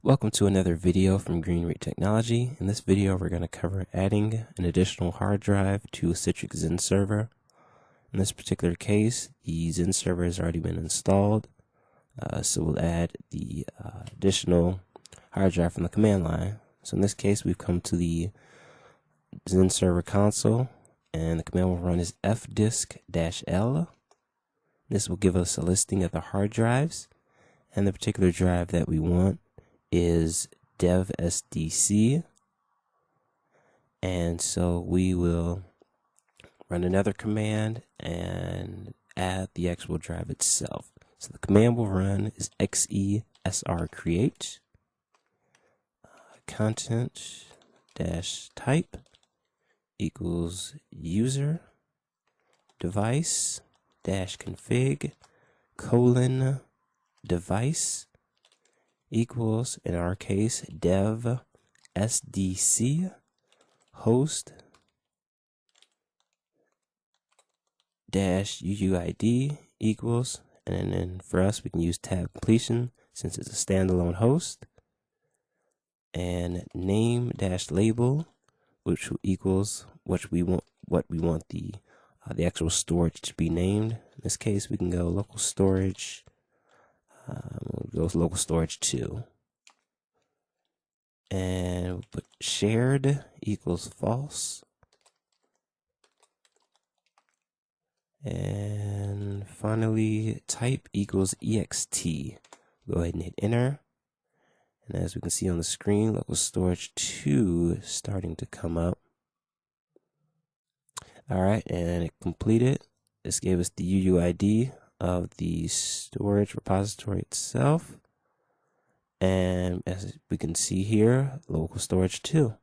Welcome to another video from Greenread Technology. In this video, we're going to cover adding an additional hard drive to a Citrix Xenserver. In this particular case, the Xenserver has already been installed, so we'll add the additional hard drive from the command line. So in this case, we've come to the Xenserver console, and the command we'll run is fdisk-l. This will give us a listing of the hard drives, and the particular drive that we want is dev SDC, and so we will run another command and add the actual drive itself. So the command we'll run is xesrcreate content dash type equals user device dash config colon device equals, in our case, dev SDC host dash uuid equals, and then for us we can use tab completion since it's a standalone host, and name dash label, which equals what we want the actual storage to be named. In this case, we can go local storage. Goes local storage 2, and we'll put shared equals false, and finally type equals ext. Go ahead and hit enter, and as we can see on the screen, local storage 2 is starting to come up. Alright, and it completed. This gave us the UUID of the storage repository itself, and as we can see here, local storage 2.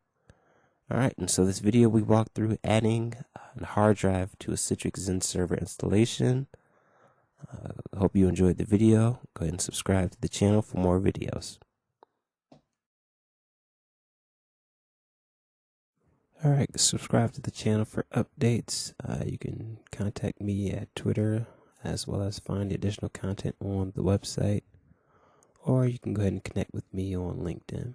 Alright, and so this video we walked through adding a hard drive to a Citrix Xenserver installation. I hope you enjoyed the video. Go ahead and subscribe to the channel for more videos. Alright, subscribe to the channel for updates. You can contact me at Twitter, as well as find additional content on the website, or you can go ahead and connect with me on LinkedIn.